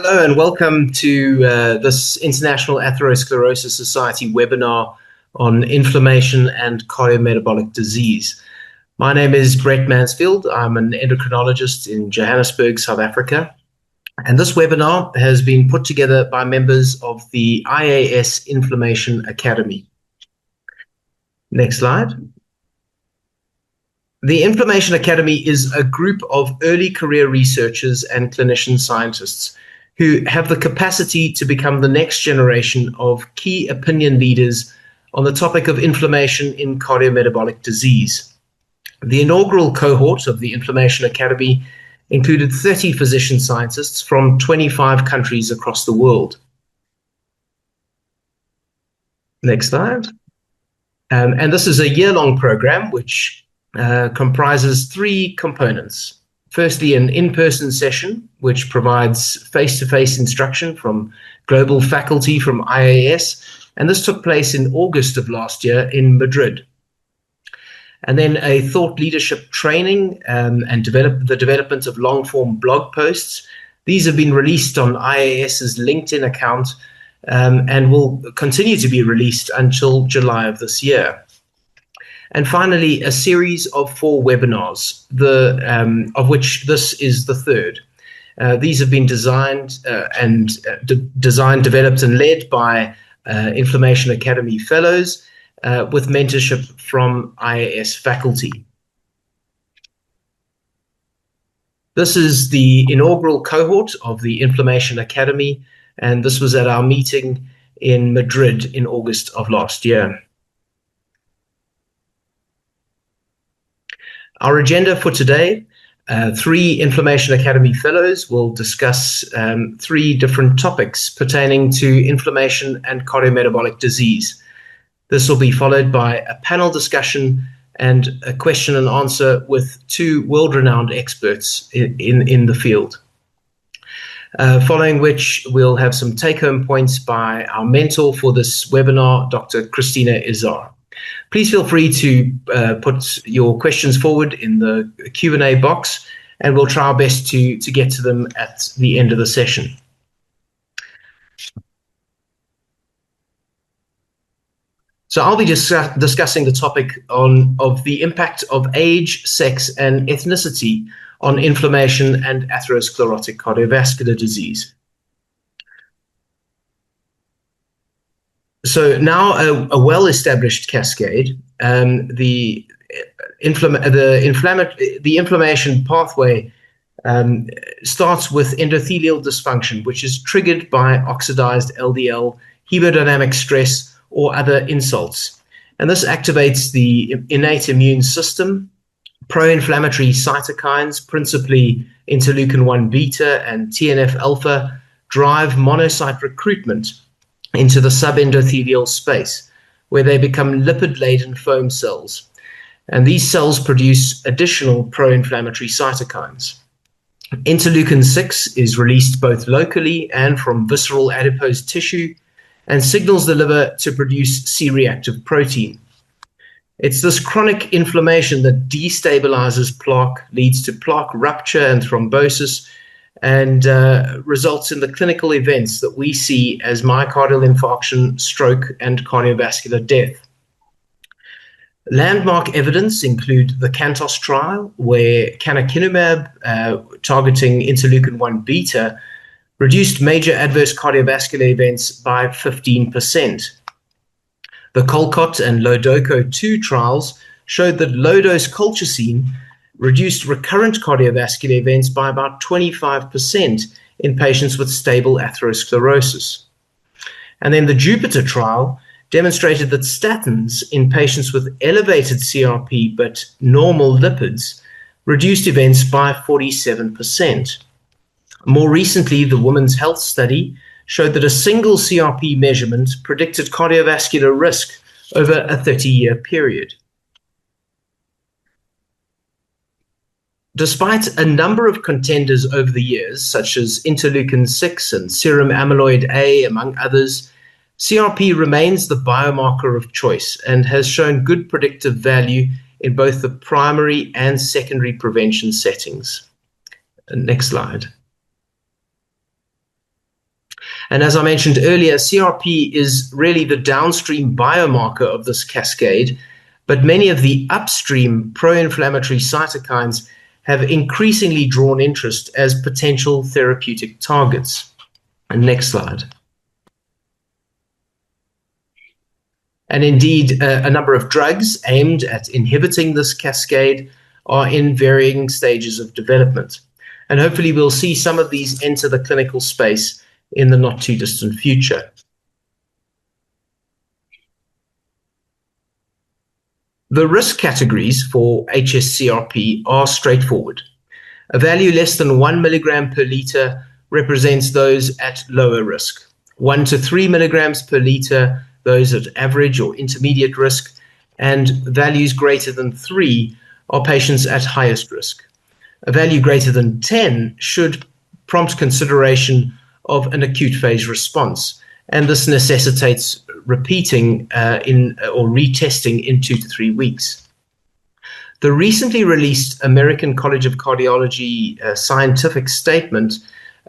Hello and welcome to this International Atherosclerosis Society webinar on inflammation and cardiometabolic disease. My name is Brett Mansfield. I'm an endocrinologist in Johannesburg, South Africa. And this webinar has been put together by members of the IAS Inflammation Academy. Next slide. The Inflammation Academy is a group of early career researchers and clinician scientists who have the capacity to become the next generation of key opinion leaders on the topic of inflammation in cardiometabolic disease. The inaugural cohort of the Inflammation Academy included 30 physician scientists from 25 countries across the world. Next slide. And this is a year-long program which comprises three components. Firstly, an in-person session, which provides face-to-face instruction from global faculty from IAS, and this took place in August of last year in Madrid. And then a thought leadership training and the development of long-form blog posts. These have been released on IAS's LinkedIn account and will continue to be released until July of this year. And finally, a series of 4 webinars, of which this is the third. These have been designed, developed, and led by Inflammation Academy fellows with mentorship from IAS faculty. This is the inaugural cohort of the Inflammation Academy, and this was at our meeting in Madrid in August of last year. Our agenda for today, 3 Inflammation Academy fellows will discuss 3 different topics pertaining to inflammation and cardiometabolic disease. This will be followed by a panel discussion and a question and answer with 2 world-renowned experts in the field. Following which, we'll have some take-home points by our mentor for this webinar, Dr. Christina Izar. Please feel free to put your questions forward in the Q&A box, and we'll try our best to get to them at the end of the session. So I'll be discussing the topic of the impact of age, sex, and ethnicity on inflammation and atherosclerotic cardiovascular disease. So now a well-established cascade, the inflammation pathway starts with endothelial dysfunction, which is triggered by oxidized LDL, hemodynamic stress, or other insults. And this activates the innate immune system. Pro-inflammatory cytokines, principally interleukin-1 beta and TNF-alpha, drive monocyte recruitment into the subendothelial space, where they become lipid-laden foam cells. And these cells produce additional pro-inflammatory cytokines. Interleukin-6 is released both locally and from visceral adipose tissue and signals the liver to produce C-reactive protein. It's this chronic inflammation that destabilizes plaque, leads to plaque rupture and thrombosis, and results in the clinical events that we see as myocardial infarction, stroke, and cardiovascular death. Landmark evidence include the CANTOS trial, where canakinumab, targeting interleukin-1 beta, reduced major adverse cardiovascular events by 15%. The COLCOT and LODOCO-2 trials showed that low-dose colchicine reduced recurrent cardiovascular events by about 25% in patients with stable atherosclerosis. And then the JUPITER trial demonstrated that statins in patients with elevated CRP but normal lipids reduced events by 47%. More recently, the Women's Health Study showed that a single CRP measurement predicted cardiovascular risk over a 30-year period. Despite a number of contenders over the years, such as interleukin-6 and serum amyloid A, among others, CRP remains the biomarker of choice and has shown good predictive value in both the primary and secondary prevention settings. Next slide. And as I mentioned earlier, CRP is really the downstream biomarker of this cascade, but many of the upstream pro-inflammatory cytokines have increasingly drawn interest as potential therapeutic targets. And next slide. And indeed, a number of drugs aimed at inhibiting this cascade are in varying stages of development. And hopefully we'll see some of these enter the clinical space in the not too distant future. The risk categories for hsCRP are straightforward. A value less than 1 milligram per liter represents those at lower risk. 1 to 3 milligrams per liter, those at average or intermediate risk, and values greater than 3 are patients at highest risk. A value greater than 10 should prompt consideration of an acute phase response, and this necessitates repeating or retesting in 2 to 3 weeks. The recently released American College of Cardiology scientific statement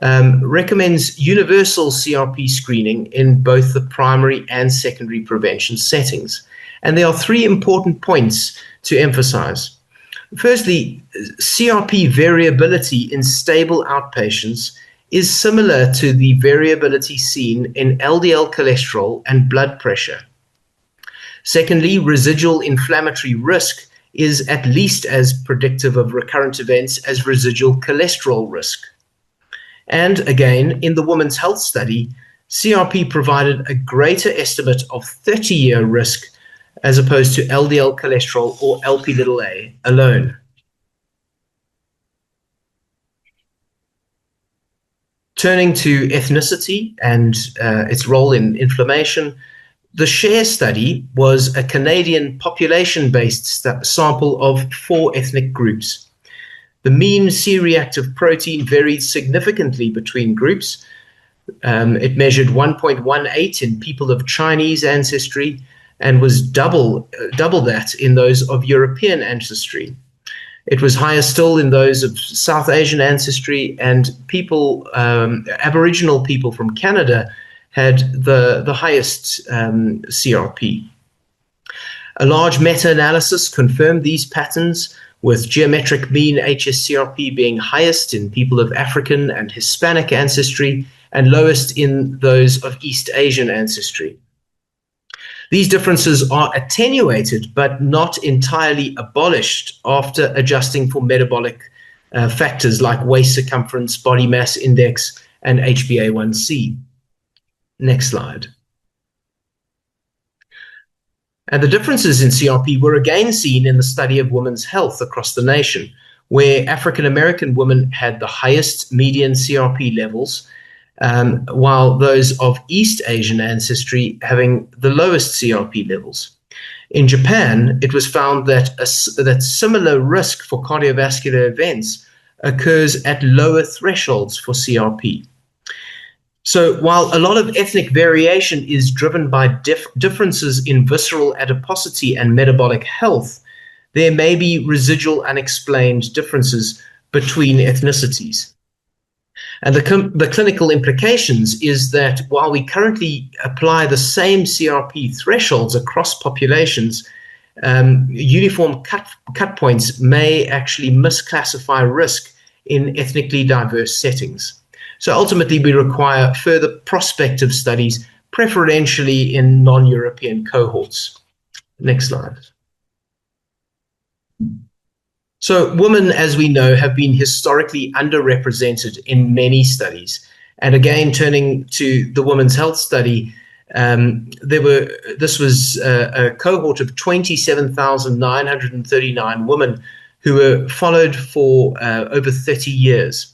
recommends universal CRP screening in both the primary and secondary prevention settings. And there are 3 important points to emphasize. Firstly, CRP variability in stable outpatients is similar to the variability seen in LDL cholesterol and blood pressure. Secondly, residual inflammatory risk is at least as predictive of recurrent events as residual cholesterol risk. And again, in the Women's Health Study, CRP provided a greater estimate of 30-year risk as opposed to LDL cholesterol or Lp(a) alone. Turning to ethnicity and its role in inflammation, the SHARE study was a Canadian population-based sample of 4 ethnic groups. The mean C-reactive protein varied significantly between groups. It measured 1.18 in people of Chinese ancestry and was double that in those of European ancestry. It was higher still in those of South Asian ancestry, and Aboriginal people from Canada had the highest CRP. A large meta-analysis confirmed these patterns, with geometric mean hsCRP being highest in people of African and Hispanic ancestry and lowest in those of East Asian ancestry. These differences are attenuated but not entirely abolished after adjusting for metabolic factors like waist circumference, body mass index, and HbA1c. Next slide. And the differences in CRP were again seen in the study of women's health across the nation, where African American women had the highest median CRP levels, while those of East Asian ancestry having the lowest CRP levels. In Japan, it was found that that similar risk for cardiovascular events occurs at lower thresholds for CRP. So while a lot of ethnic variation is driven by differences in visceral adiposity and metabolic health, there may be residual unexplained differences between ethnicities. And the clinical implications is that while we currently apply the same CRP thresholds across populations, uniform cut points may actually misclassify risk in ethnically diverse settings. So ultimately, we require further prospective studies, preferentially in non-European cohorts. Next slide. So women, as we know, have been historically underrepresented in many studies. And again, turning to the Women's Health Study, this was a cohort of 27,939 women who were followed for over 30 years.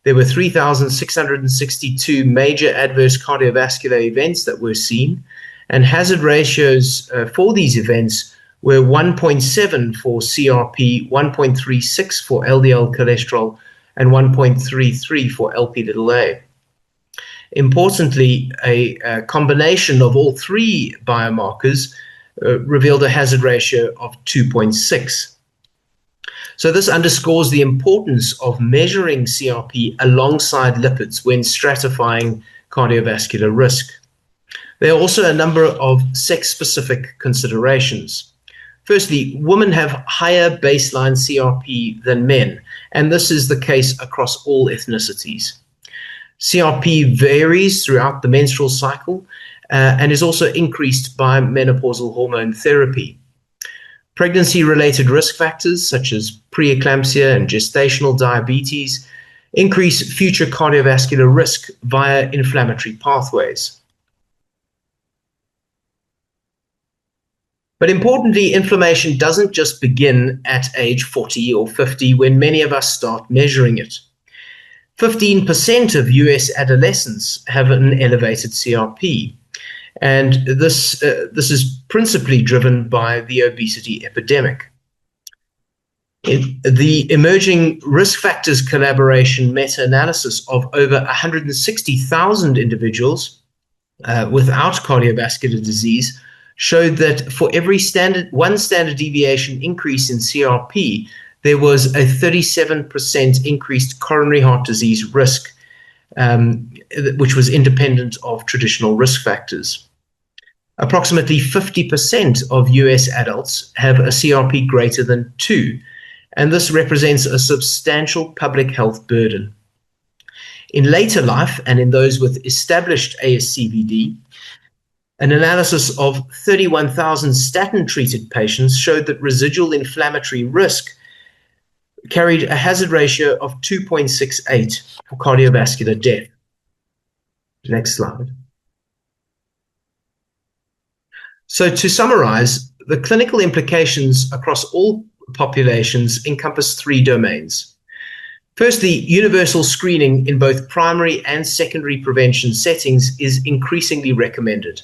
There were 3,662 major adverse cardiovascular events that were seen, and hazard ratios for these events were 1.7 for CRP, 1.36 for LDL cholesterol, and 1.33 for Lp(a). Importantly, a combination of all 3 biomarkers revealed a hazard ratio of 2.6. So this underscores the importance of measuring CRP alongside lipids when stratifying cardiovascular risk. There are also a number of sex-specific considerations. Firstly, women have higher baseline CRP than men, and this is the case across all ethnicities. CRP varies throughout the menstrual cycle and is also increased by menopausal hormone therapy. Pregnancy-related risk factors such as preeclampsia and gestational diabetes increase future cardiovascular risk via inflammatory pathways. But importantly, inflammation doesn't just begin at age 40 or 50 when many of us start measuring it. 15% of US adolescents have an elevated CRP, and this is principally driven by the obesity epidemic. The Emerging Risk Factors Collaboration meta-analysis of over 160,000 individuals without cardiovascular disease showed that for every one standard deviation increase in CRP, there was a 37% increased coronary heart disease risk, which was independent of traditional risk factors. Approximately 50% of US adults have a CRP greater than 2, and this represents a substantial public health burden. In later life and in those with established ASCVD, an analysis of 31,000 statin-treated patients showed that residual inflammatory risk carried a hazard ratio of 2.68 for cardiovascular death. Next slide. So to summarize, the clinical implications across all populations encompass 3 domains. Firstly, universal screening in both primary and secondary prevention settings is increasingly recommended.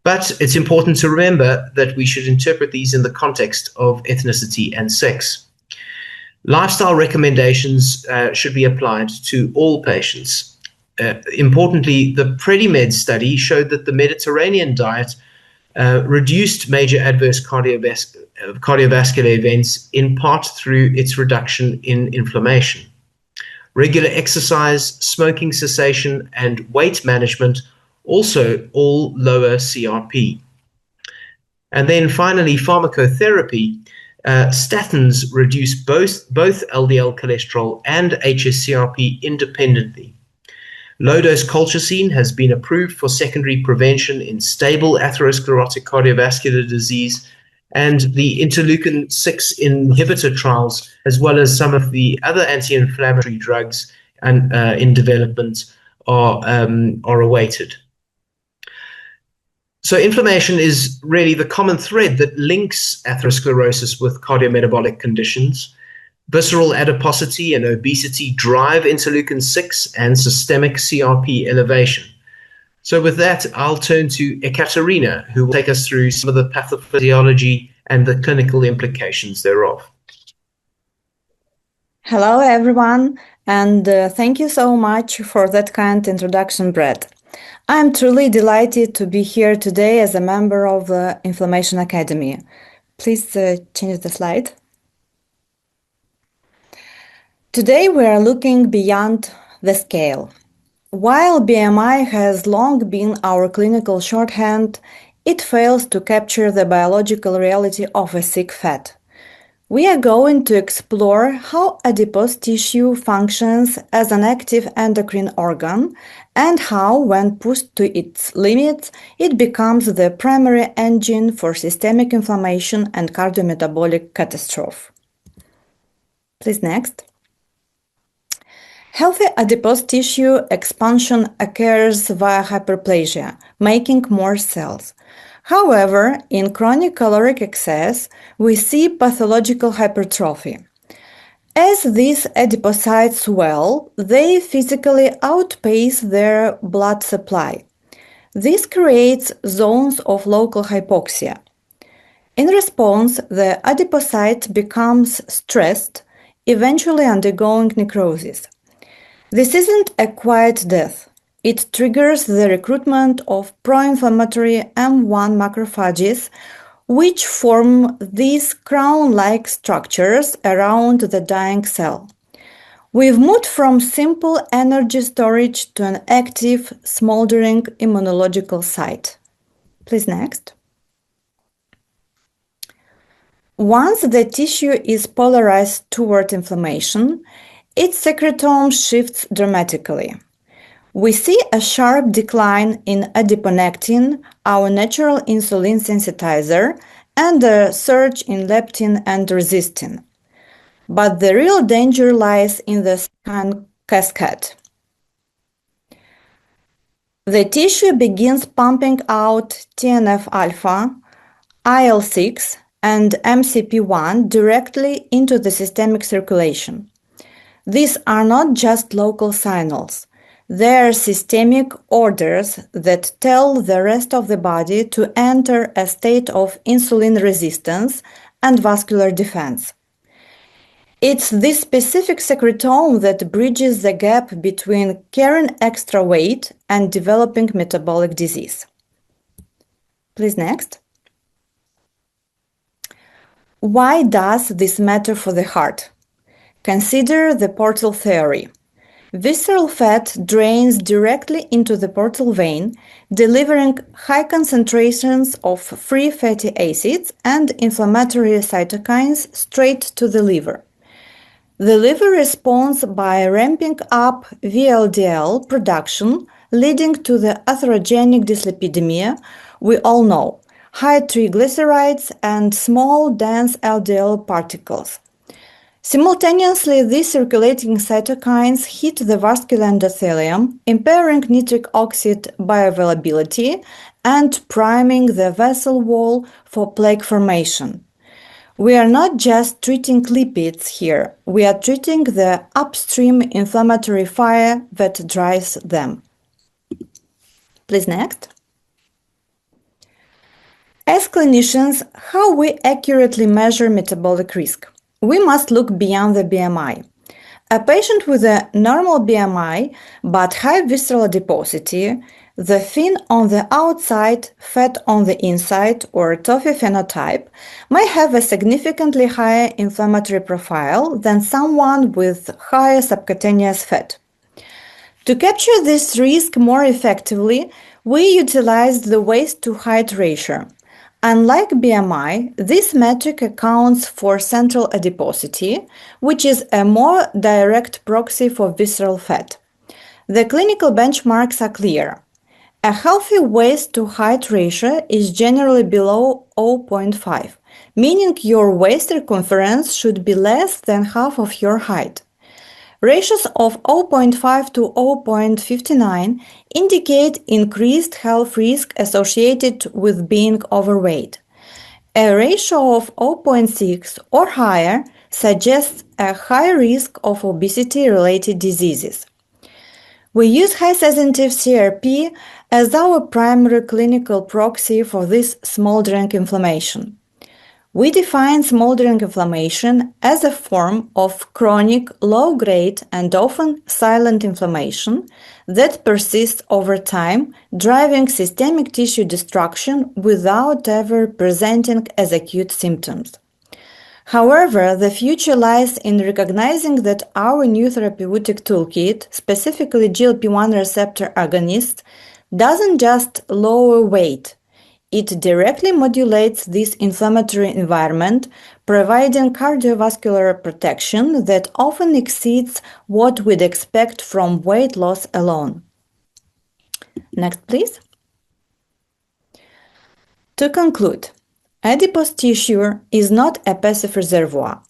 But it's important to remember that we should interpret these in the context of ethnicity and sex. Lifestyle recommendations should be applied to all patients. Importantly, the PREDIMED study showed that the Mediterranean diet reduced major adverse cardiovascular events in part through its reduction in inflammation. Regular exercise, smoking cessation, and weight management also all lower CRP. And then finally, pharmacotherapy. Statins reduce both LDL cholesterol and hsCRP independently. Low-dose colchicine has been approved for secondary prevention in stable atherosclerotic cardiovascular disease, and the interleukin-6 inhibitor trials, as well as some of the other anti-inflammatory drugs in development, are awaited. So inflammation is really the common thread that links atherosclerosis with cardiometabolic conditions. Visceral adiposity and obesity drive interleukin-6 and systemic CRP elevation. So with that, I'll turn to Ekaterina, who will take us through some of the pathophysiology and the clinical implications thereof. Hello, everyone, and thank you so much for that kind introduction, Brett. I'm truly delighted to be here today as a member of the Inflammation Academy. Please change the slide. Today we are looking beyond the scale. While BMI has long been our clinical shorthand, it fails to capture the biological reality of a sick fat. We are going to explore how adipose tissue functions as an active endocrine organ and how, when pushed to its limits, it becomes the primary engine for systemic inflammation and cardiometabolic catastrophe. Please next. Healthy adipose tissue expansion occurs via hyperplasia, making more cells. However, in chronic caloric excess, we see pathological hypertrophy. As these adipocytes swell, they physically outpace their blood supply. This creates zones of local hypoxia. In response, the adipocyte becomes stressed, eventually undergoing necrosis. This isn't a quiet death. It triggers the recruitment of pro-inflammatory M1 macrophages, which form these crown-like structures around the dying cell. We've moved from simple energy storage to an active, smoldering immunological site. Please next. Once the tissue is polarized toward inflammation, its secretome shifts dramatically. We see a sharp decline in adiponectin, our natural insulin sensitizer, and a surge in leptin and resistin. But the real danger lies in the cytokine cascade. The tissue begins pumping out TNF-alpha, IL-6, and MCP-1 directly into the systemic circulation. These are not just local signals. They are systemic orders that tell the rest of the body to enter a state of insulin resistance and vascular defense. It's this specific secretome that bridges the gap between carrying extra weight and developing metabolic disease. Please next. Why does this matter for the heart? Consider the portal theory. Visceral fat drains directly into the portal vein, delivering high concentrations of free fatty acids and inflammatory cytokines straight to the liver. The liver responds by ramping up VLDL production, leading to the atherogenic dyslipidemia we all know, high triglycerides and small dense LDL particles. Simultaneously, these circulating cytokines hit the vascular endothelium, impairing nitric oxide bioavailability and priming the vessel wall for plaque formation. We are not just treating lipids here, we are treating the upstream inflammatory fire that drives them. Please next. As clinicians, how we accurately measure metabolic risk? We must look beyond the BMI. A patient with a normal BMI but high visceral adiposity, the thin on the outside, fat on the inside, or TOFI phenotype, may have a significantly higher inflammatory profile than someone with higher subcutaneous fat. To capture this risk more effectively, we utilized the waist-to-height ratio. Unlike BMI, this metric accounts for central adiposity, which is a more direct proxy for visceral fat. The clinical benchmarks are clear. A healthy waist-to-height ratio is generally below 0.5, meaning your waist circumference should be less than half of your height. Ratios of 0.5 to 0.59 indicate increased health risk associated with being overweight. A ratio of 0.6 or higher suggests a high risk of obesity-related diseases. We use high-sensitive CRP as our primary clinical proxy for this smoldering inflammation. We define smoldering inflammation as a form of chronic, low-grade, and often silent inflammation that persists over time, driving systemic tissue destruction without ever presenting as acute symptoms. However, the future lies in recognizing that our new therapeutic toolkit, specifically GLP-1 receptor agonists, doesn't just lower weight. It directly modulates this inflammatory environment, providing cardiovascular protection that often exceeds what we'd expect from weight loss alone. Next, please. To conclude, adipose tissue is not a passive reservoir.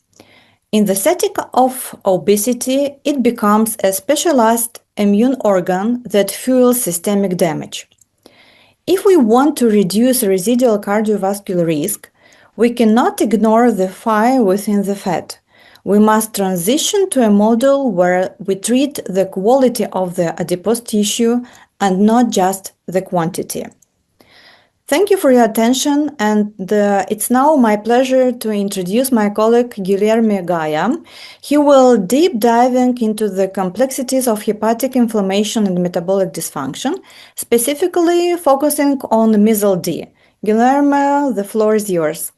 In the setting of obesity, it becomes a specialized immune organ that fuels systemic damage. If we want to reduce residual cardiovascular risk, we cannot ignore the fire within the fat. We must transition to a model where we treat the quality of the adipose tissue and not just the quantity. Thank you for your attention, and it's now my pleasure to introduce my colleague Guilherme Gaia. He will deep diving into the complexities of hepatic inflammation and metabolic dysfunction, specifically focusing on MISL-D. Guilherme, the floor is yours.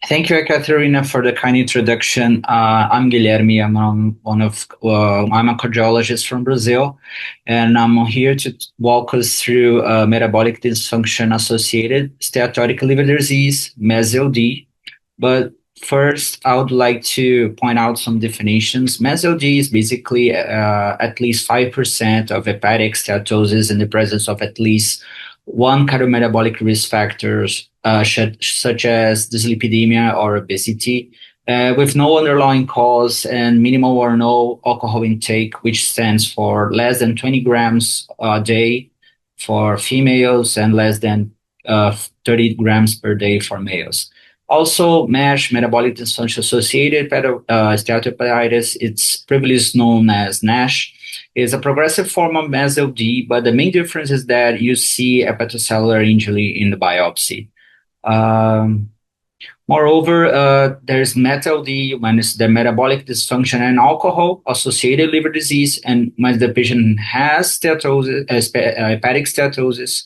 Thank you, Ekaterina, for the kind introduction. I'm Guilherme. I'm a cardiologist from Brazil, and I'm here to walk us through metabolic dysfunction associated steatotic liver disease, MES-LD. But first, I would like to point out some definitions. MES-LD is basically at least 5% of hepatic steatosis in the presence of at least one cardiometabolic risk factors, such as dyslipidemia or obesity, with no underlying cause and minimal or no alcohol intake, which stands for less than 20 grams a day for females and less than 30 grams per day for males. Also, MASH, metabolic dysfunction associated steatohepatitis, it's previously known as NASH, is a progressive form of MES-LD, but the main difference is that you see hepatocellular injury in the biopsy. Moreover, there's MET-LD when it's the metabolic dysfunction and alcohol-associated liver disease, and when the patient has steatosis, hepatic steatosis,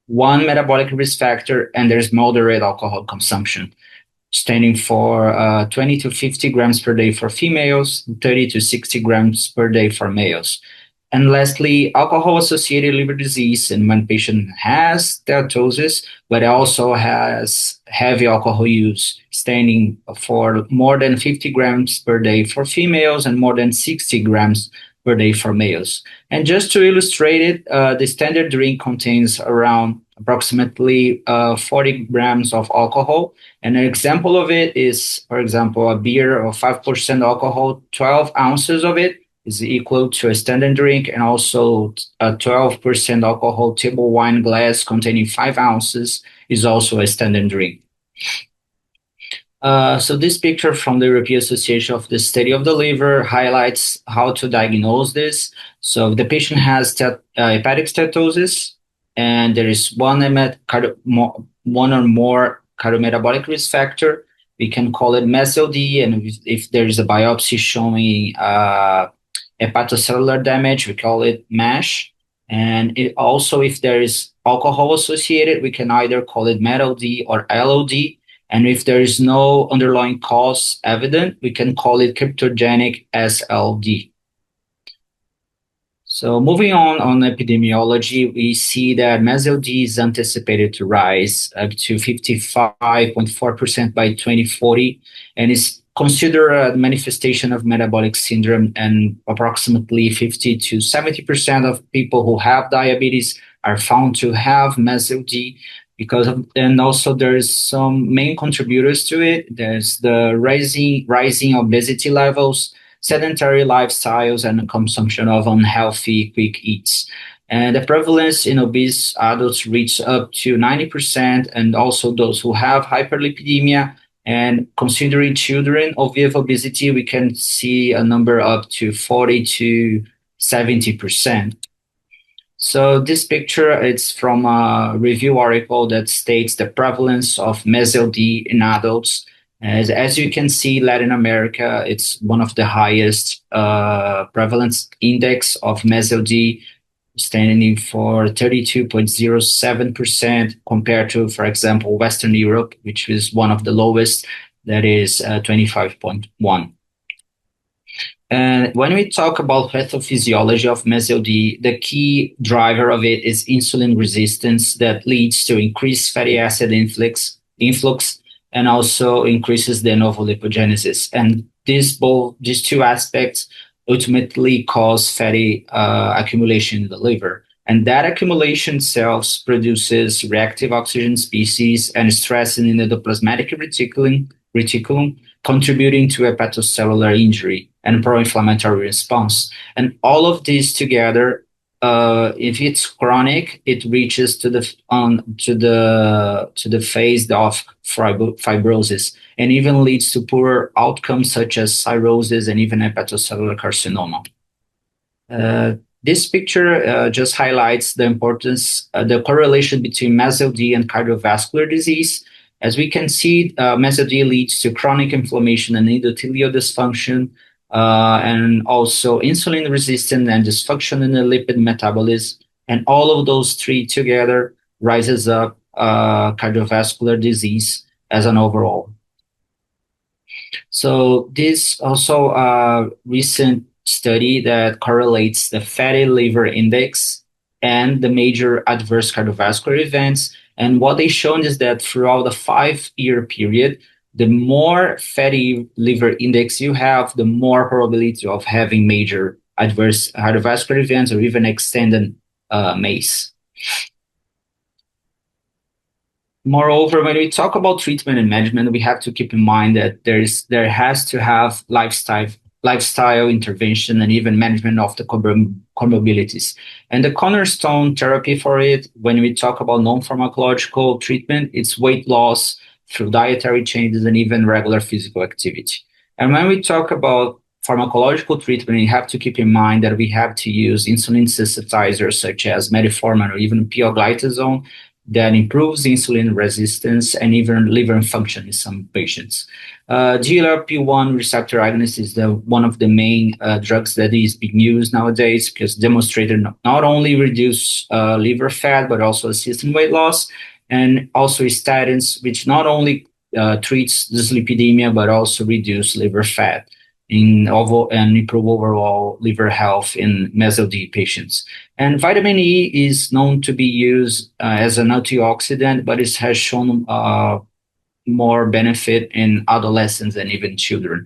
one metabolic risk factor, and there's moderate alcohol consumption, standing for 20 to 50 grams per day for females, 30 to 60 grams per day for males. And lastly, alcohol-associated liver disease, and when patient has steatosis, but also has heavy alcohol use, standing for more than 50 grams per day for females and more than 60 grams per day for males. And just to illustrate it, the standard drink contains around approximately 40 grams of alcohol. And an example of it is, for example, a beer of 5% alcohol, 12 ounces of it is equal to a standard drink, and also a 12% alcohol table wine glass containing 5 ounces is also a standard drink. So this picture from the European Association of the Study of the Liver highlights how to diagnose this. So if the patient has hepatic steatosis, and there is one or more cardiometabolic risk factor, we can call it MES-LD. And if there is a biopsy showing hepatocellular damage, we call it MASH. And if there is alcohol associated, we can either call it MET-LD or LOD. And if there is no underlying cause evident, we can call it cryptogenic SLD. So moving on epidemiology, we see that MES-LD is anticipated to rise up to 55.4% by 2040, and is considered a manifestation of metabolic syndrome, and approximately 50 to 70% of people who have diabetes are found to have MES-LD. And also there's some main contributors to it. There's the rising obesity levels, sedentary lifestyles, and consumption of unhealthy quick eats. And the prevalence in obese adults reaches up to 90%, and also those who have hyperlipidemia. And considering children with obesity, we can see a number up to 40 to 70%. So this picture, it's from a review article that states the prevalence of MES-LD in adults. As you can see, Latin America, it's one of the highest prevalence index of MES-LD, standing for 32.07% compared to, for example, Western Europe, which is one of the lowest, that is 25.1. And when we talk about pathophysiology of MES-LD, the key driver of it is insulin resistance that leads to increased fatty acid influx and also increases de novo lipogenesis. And these two aspects ultimately cause fatty accumulation in the liver. And that accumulation cells produces reactive oxygen species and stress in the endoplasmatic reticulum, contributing to hepatocellular injury and pro-inflammatory response. And all of these together, if it's chronic, it reaches to the phase of fibrosis, and even leads to poor outcomes such as cirrhosis and even hepatocellular carcinoma. This picture just highlights the importance, the correlation between MES-LD and cardiovascular disease. As we can see, MES-LD leads to chronic inflammation and endothelial dysfunction, and also insulin resistance and dysfunction in the lipid metabolism. And all of those three together rises up cardiovascular disease as an overall. So this also a recent study that correlates the fatty liver index and the major adverse cardiovascular events. And what they shown is that throughout the 5-year period, the more fatty liver index you have, the more probability of having major adverse cardiovascular events or even extended MACE. Moreover, when we talk about treatment and management, we have to keep in mind that there has to have lifestyle intervention and even management of the comorbidities. And the cornerstone therapy for it, when we talk about non-pharmacological treatment, it's weight loss through dietary changes and even regular physical activity. And when we talk about pharmacological treatment, you have to keep in mind that we have to use insulin sensitizers such as metformin or even pioglitazone that improves insulin resistance and even liver function in some patients. GLP-1 receptor agonist is one of the main drugs that is being used nowadays because demonstrated not only reduce liver fat, but also assist in weight loss, and also statins, which not only treats dyslipidemia, but also reduce liver fat and improve overall liver health in MESOD patients. And vitamin E is known to be used as an antioxidant, but it has shown more benefit in adolescents and even children.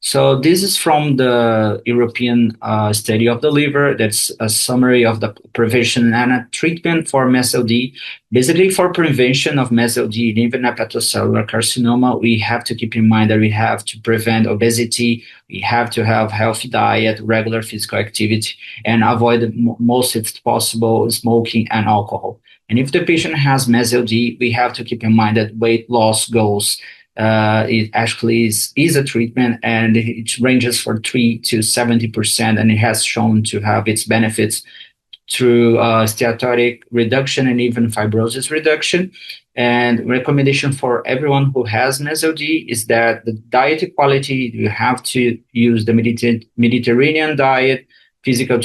So this is from the European study of the liver. That's a summary of the prevention and treatment for MESOD. Basically, for prevention of MESOD and even hepatocellular carcinoma, we have to keep in mind that we have to prevent obesity. We have to have healthy diet, regular physical activity, and avoid most, if possible, smoking and alcohol. And if the patient has MESOD, we have to keep in mind that weight loss goals it actually is a treatment, and it ranges for 3 to 70%, and it has shown to have its benefits through steatotic reduction and even fibrosis reduction. And recommendation for everyone who has MESOD is that the diet quality, you have to use the Mediterranean diet, physical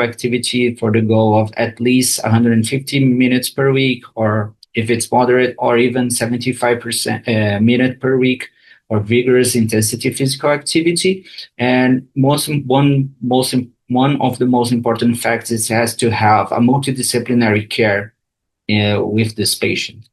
activity for the goal of at least 150 minutes per week, or if it's moderate, or even 75% minute per week, or vigorous intensity physical activity. And one of the most important facts is it has to have a multidisciplinary care with this patient.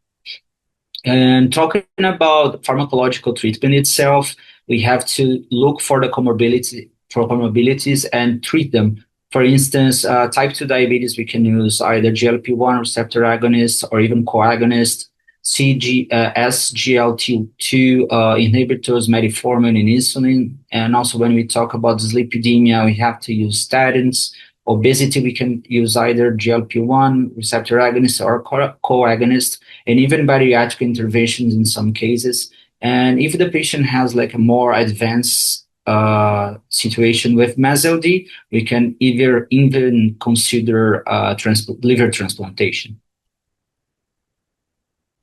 And talking about pharmacological treatment itself, we have to look for the comorbidities and treat them. For instance, type 2 diabetes, we can use either GLP-1 receptor agonist or even coagonist, SGLT2 inhibitors, metformin and insulin. And also when we talk about dyslipidemia, we have to use statins. Obesity, we can use either GLP-1 receptor agonist or coagonist, and even bariatric interventions in some cases. And if the patient has like a more advanced situation with MESOD, we can even consider liver transplantation.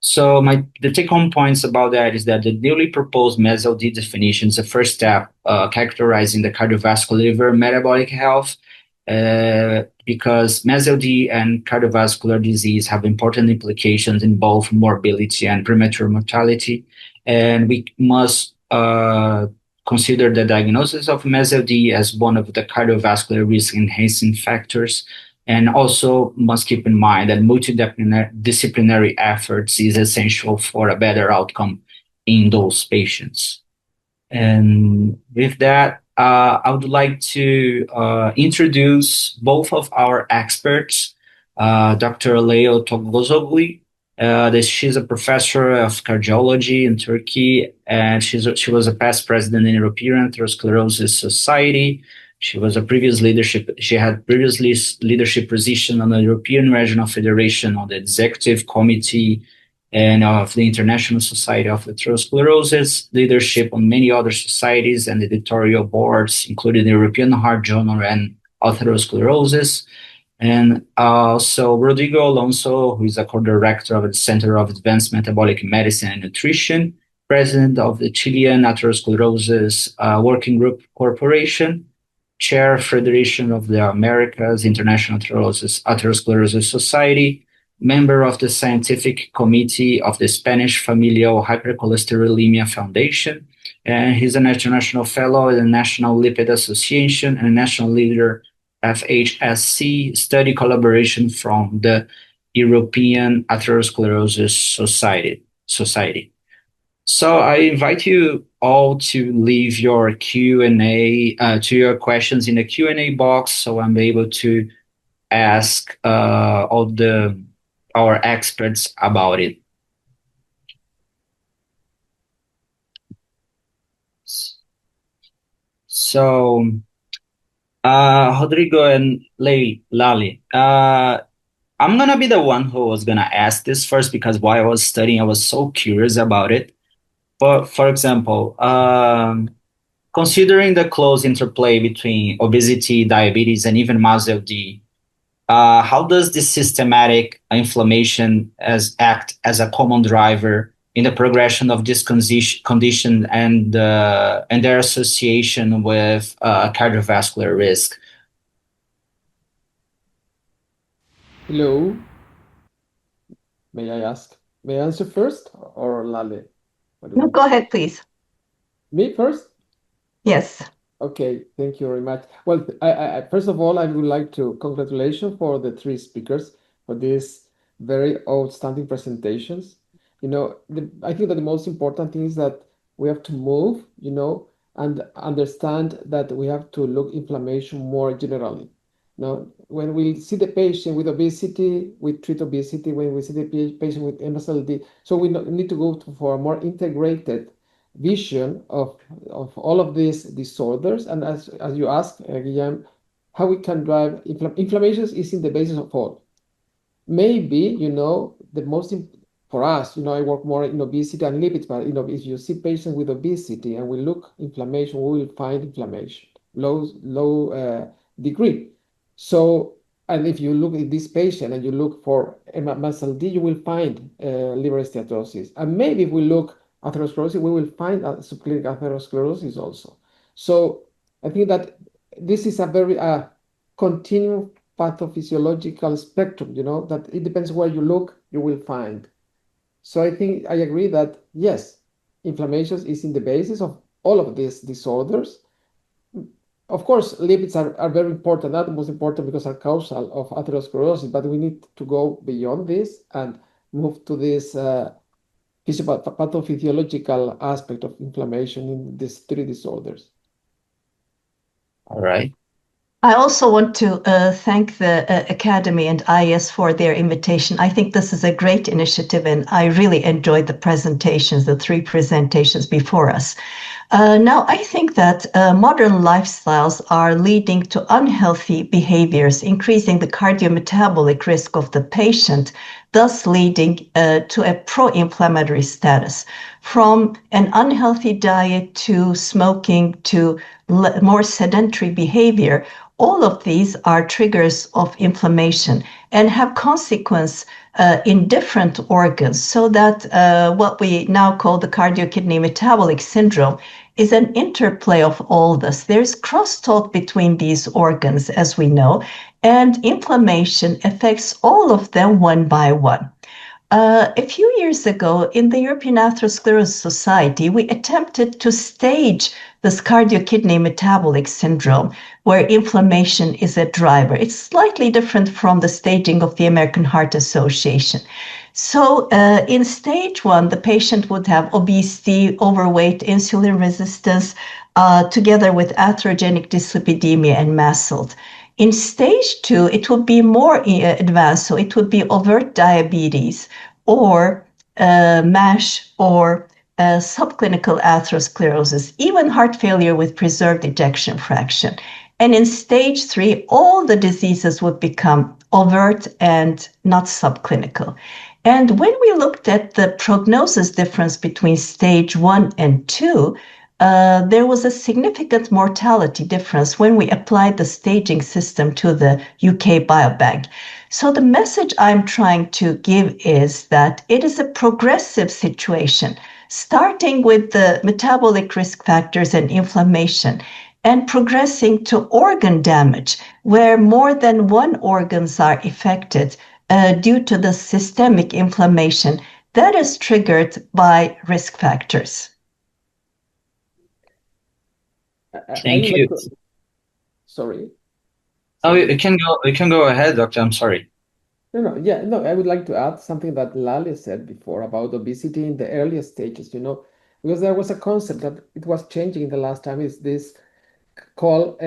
So the take-home points about that is that the newly proposed MESOD definition is the first step characterizing the cardiovascular liver metabolic health, because MESOD and cardiovascular disease have important implications in both morbidity and premature mortality, and we must consider the diagnosis of MESOD as one of the cardiovascular risk enhancing factors, and also must keep in mind that multidisciplinary efforts is essential for a better outcome in those patients. And with that, I would like to introduce both of our experts, Dr. Lale Tokgözoğlu. She's a professor of cardiology in Turkey, and she was a past president in European Atherosclerosis Society. She had previous leadership position on the European Regional Federation, on the executive committee, and of the International Society of Atherosclerosis, leadership on many other societies and editorial boards, including the European Heart Journal and Atherosclerosis. And also Rodrigo Alonso, who is a co-director of the Center of Advanced Metabolic Medicine and Nutrition, president of the Chilean Atherosclerosis Working Group Corporation, chair Federation of the Americas International Atherosclerosis Society, member of the scientific committee of the Spanish Familial Hypercholesterolemia Foundation, and he's an international fellow at the National Lipid Association and national leader FHSC study collaboration from the European Atherosclerosis Society. So I invite you all to leave your Q&A, to your questions in the Q&A box, so I'm able to ask our experts about it. So, Rodrigo and Lale, I'm gonna be the one who was gonna ask this first, because while I was studying, I was so curious about it. But for example, considering the close interplay between obesity, diabetes, and even MASLD, how does this systematic inflammation act as a common driver in the progression of this condition and their association with cardiovascular risk? Hello. May I answer first or Lale? No, go ahead, please. Me first? Yes. Okay, thank you very much. Well, I first of all, I would like to congratulate for the three speakers for these very outstanding presentations. I think that the most important thing is that we have to move, and understand that we have to look inflammation more generally. Now, when we see the patient with obesity, we treat obesity. When we see the patient with MSLD, so we need to go for a more integrated vision of all of these disorders. And as you asked, Guillaume, how we can drive inflammation is in the basis of all. Maybe, the most for us, I work more in obesity and lipids, but if you see patients with obesity and we look inflammation, we will find inflammation, low degree. So, and if you look at this patient and you look for MSLD, you will find liver steatosis. And maybe if we look atherosclerosis, we will find subclinic atherosclerosis also. So I think that this is a very continuous pathophysiological spectrum, that it depends where you look, you will find. So I think I agree that, yes, inflammation is in the basis of all of these disorders. Of course, lipids are very important, not the most important because are causal of atherosclerosis, but we need to go beyond this and move to this pathophysiological aspect of inflammation in these three disorders. All right. I also want to thank the Academy and IS for their invitation. I think this is a great initiative, and I really enjoyed the presentations, the three presentations before us. Now, I think that modern lifestyles are leading to unhealthy behaviors, increasing the cardiometabolic risk of the patient, thus leading to a pro-inflammatory status. From an unhealthy diet to smoking to more sedentary behavior, all of these are triggers of inflammation and have consequence in different organs, so that what we now call the cardio-kidney metabolic syndrome is an interplay of all this. There's crosstalk between these organs, as we know, and inflammation affects all of them one by one. A few years ago, in the European Atherosclerosis Society, we attempted to stage this cardio-kidney metabolic syndrome, where inflammation is a driver. It's slightly different from the staging of the American Heart Association. So in stage 1, the patient would have obesity, overweight, insulin resistance, together with atherogenic dyslipidemia and MASLD. In stage 2, it would be more advanced, so it would be overt diabetes or MASH or subclinical atherosclerosis, even heart failure with preserved ejection fraction. And in stage 3, all the diseases would become overt and not subclinical. And when we looked at the prognosis difference between stage 1 and 2, there was a significant mortality difference when we applied the staging system to the UK Biobank. So the message I'm trying to give is that it is a progressive situation, starting with the metabolic risk factors and inflammation, and progressing to organ damage, where more than one organs are affected due to the systemic inflammation that is triggered by risk factors. Thank you. Sorry. Oh, you can go ahead, doctor. I'm sorry. No, I would like to add something that Lale said before about obesity in the earliest stages, because there was a concept that it was changing in the last time, is this called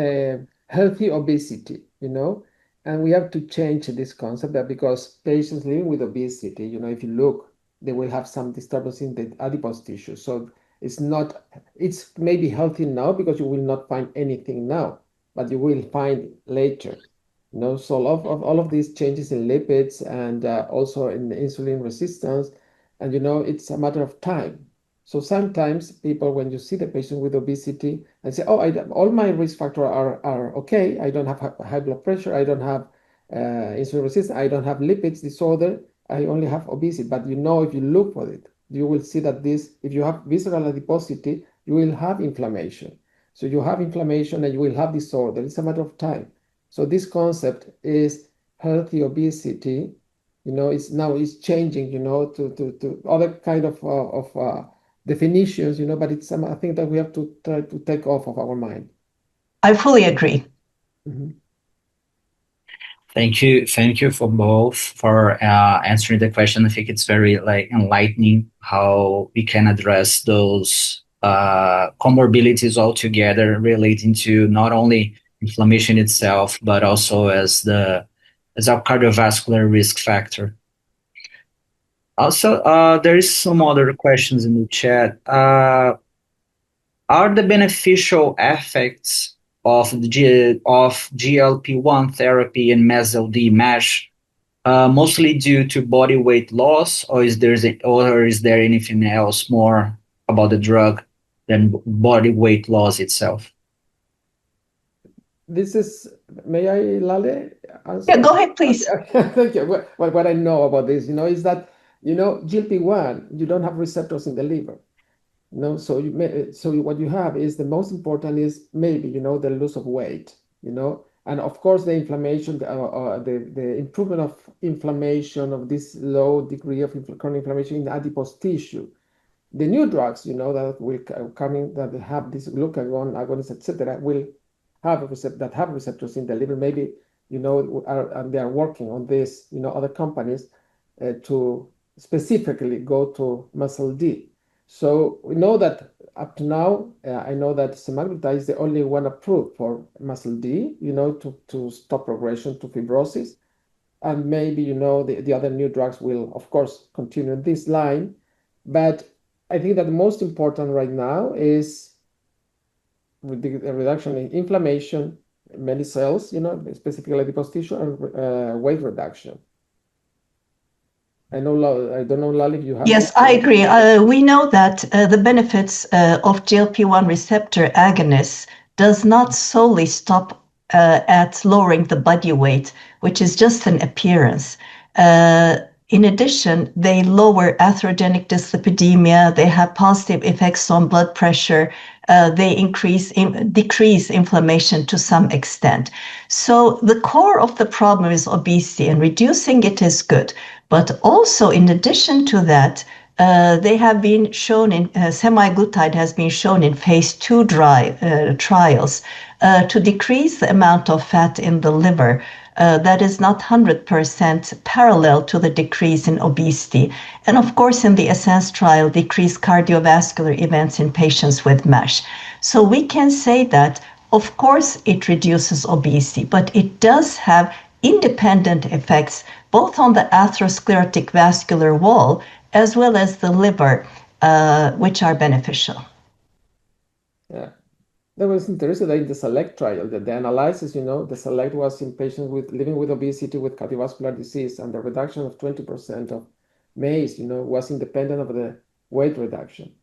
healthy obesity, and we have to change this concept because patients living with obesity, if you look, they will have some disturbance in the adipose tissue. So it's maybe healthy now because you will not find anything now, but you will find later. So all of these changes in lipids and also in insulin resistance, and it's a matter of time. So sometimes people, when you see the patient with obesity and say, "Oh, all my risk factors are okay. I don't have high blood pressure. I don't have insulin resistance. I don't have lipids disorder. I only have obesity." But if you look for it, you will see that if you have visceral adiposity, you will have inflammation. So you have inflammation and you will have disorder. It's a matter of time. So this concept is healthy obesity. It's changing, to other kind of definitions, but it's I think that we have to try to take off of our mind. I fully agree. Mm-hmm. Thank you for both for answering the question. I think it's very enlightening how we can address those comorbidities altogether, relating to not only inflammation itself, but also as a cardiovascular risk factor. Also, there is some other questions in the chat. Are the beneficial effects of GLP-1 therapy in MASLD MASH mostly due to body weight loss, or is there anything else more about the drug than body weight loss itself? May I, Lale, answer? Yeah, go ahead, please. Thank you. What I know about this, is that, GLP-1, you don't have receptors in the liver. So what you have is, the most important is maybe, the loss of weight, and of course the inflammation, the improvement of inflammation, of this low degree of chronic inflammation in the adipose tissue. The new drugs, that will coming, that have this glucagon agonists, etc., will have receptors in the liver. Maybe they are working on this. Other companies to specifically go to muscle D. So we know that up to now, I know that semaglutide is the only one approved for muscle D. To stop progression to fibrosis, and maybe the other new drugs will, of course, continue in this line. But I think that the most important right now is the reduction in inflammation, many cells, specifically adipose tissue, and weight reduction. I don't know, Lale, if you have. Yes, I agree. We know that the benefits of GLP-1 receptor agonists does not solely stop at lowering the body weight, which is just an appearance. In addition, they lower atherogenic dyslipidemia. They have positive effects on blood pressure. They decrease inflammation to some extent. So the core of the problem is obesity, and reducing it is good. But also, in addition to that, they have been shown semaglutide has been shown in phase 2 trials to decrease the amount of fat in the liver. That is not 100% parallel to the decrease in obesity. And of course, in the ESSENCE trial, decreased cardiovascular events in patients with MASH. So we can say that, of course, it reduces obesity, but it does have independent effects both on the atherosclerotic vascular wall as well as the liver, which are beneficial. Yeah. That was interesting in the SELECT trial, that the analysis, the SELECT was in patients living with obesity with cardiovascular disease, and the reduction of 20% of MACE, was independent of the weight reduction.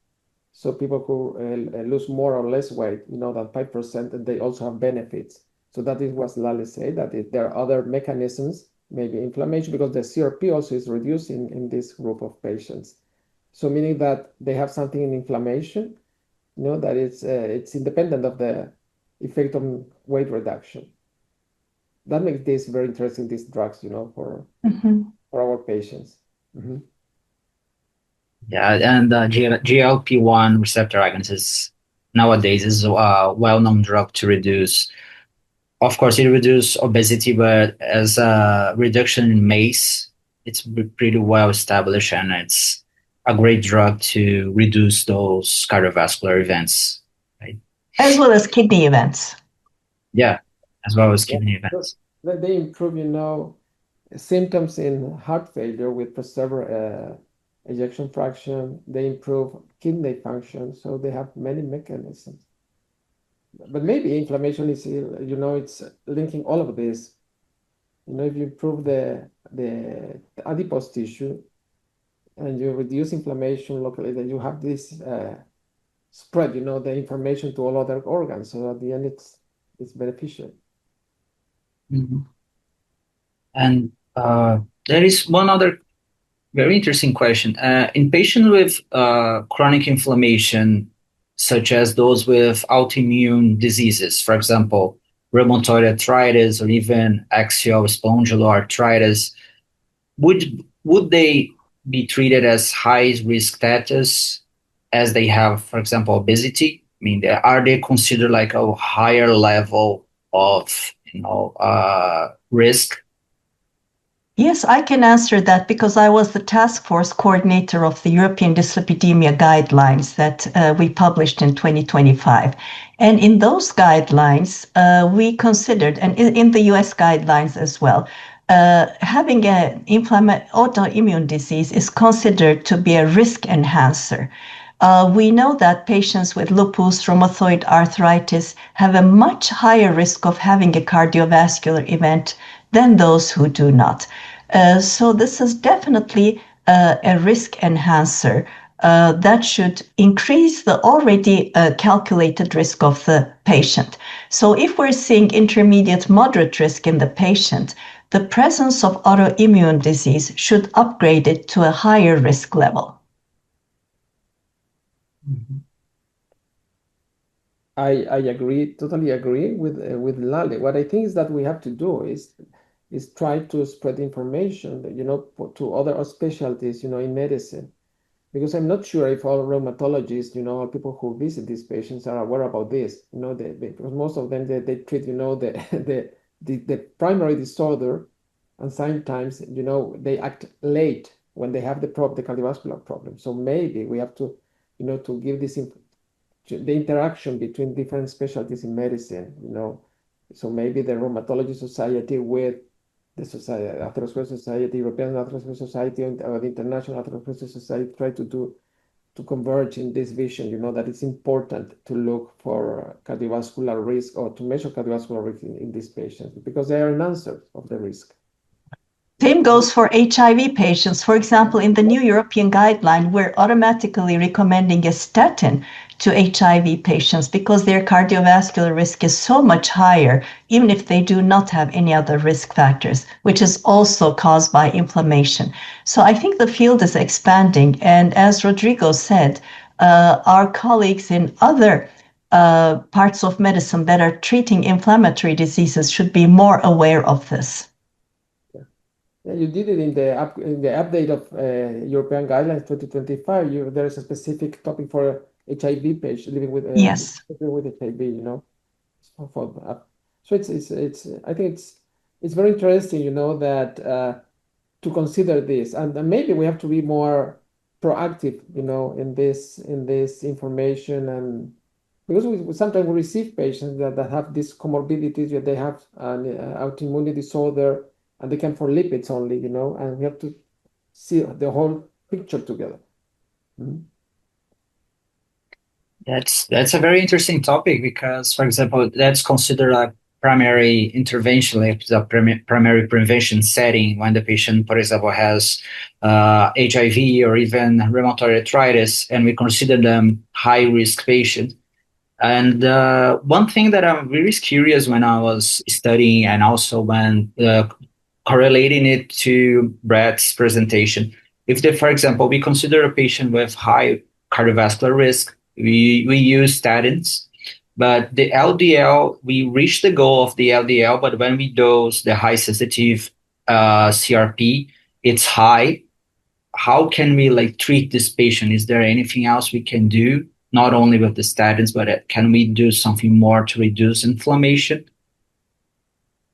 So people who lose more or less weight, than 5%, and they also have benefits. So that is what Lale said, that there are other mechanisms, maybe inflammation, because the CRP also is reduced in this group of patients. So meaning that they have something in inflammation, that it's independent of the effect on weight reduction. that makes this very interesting, these drugs, for our patients. Yeah, and GLP-1 receptor agonist nowadays is a well-known drug to reduce. Of course, it reduces obesity, but as a reduction in MACE, it's pretty well established, and it's a great drug to reduce those cardiovascular events, right? As well as kidney events. Yeah, as well as kidney events. So they improve, symptoms in heart failure with preserved ejection fraction. They improve kidney function, so they have many mechanisms. But maybe inflammation is, it's linking all of this. If you improve the adipose tissue and you reduce inflammation locally, then you have this spread, the information to all other organs. So at the end, it's beneficial. And there is one other very interesting question. In patients with chronic inflammation, such as those with autoimmune diseases, for example, rheumatoid arthritis or even axial spondyloarthritis, would they be treated as high risk status as they have, for example, obesity? I mean, are they considered like a higher level of risk? Yes, I can answer that because I was the task force coordinator of the European Dyslipidemia guidelines that we published in 2025. And in those guidelines, we considered, and in the US guidelines as well, having an autoimmune disease is considered to be a risk enhancer. We know that patients with lupus, rheumatoid arthritis have a much higher risk of having a cardiovascular event than those who do not. So this is definitely a risk enhancer that should increase the already calculated risk of the patient. So if we're seeing intermediate moderate risk in the patient, the presence of autoimmune disease should upgrade it to a higher risk level. I agree, totally agree with Lale. What I think is that we have to do is try to spread information, to other specialties, in medicine, because I'm not sure if all rheumatologists, or people who visit these patients are aware about this. Because most of them they treat, the primary disorder, and sometimes, they act late when they have the cardiovascular problem. So maybe we have to, to give this the interaction between different specialties in medicine, So maybe the Rheumatology Society with the Atherosclerosis Society, European Atherosclerosis Society, or the International Atherosclerosis Society try to converge in this vision, that it's important to look for cardiovascular risk or to measure cardiovascular risk in these patients because they are an answer of the risk. Same goes for HIV patients. For example, in the new European guideline, we're automatically recommending a statin to HIV patients because their cardiovascular risk is so much higher, even if they do not have any other risk factors, which is also caused by inflammation. So I think the field is expanding. And as Rodrigo said, our colleagues in other parts of medicine that are treating inflammatory diseases should be more aware of this. Yeah, you did it in the update of European Guidelines 2025. There is a specific topic for HIV patients living with yes with HIV. So it's I think it's very interesting. That to consider this, and maybe we have to be more proactive. In this information, and because we sometimes receive patients that have these comorbidities, that they have an autoimmune disorder. And they come for lipids only, and we have to see the whole picture together. That's a very interesting topic because, for example, that's considered a primary intervention, like the primary prevention setting when the patient, for example, has HIV or even rheumatoid arthritis, and we consider them high-risk patients. And one thing that I'm really curious when I was studying and also when correlating it to Brett's presentation. If, for example, we consider a patient with high cardiovascular risk, we use statins, But the LDL, we reached the goal of the LDL, but when we dose the high sensitive CRP, it's high. How can we like treat this patient? Is there anything else we can do? Not only with the statins, but can we do something more to reduce inflammation?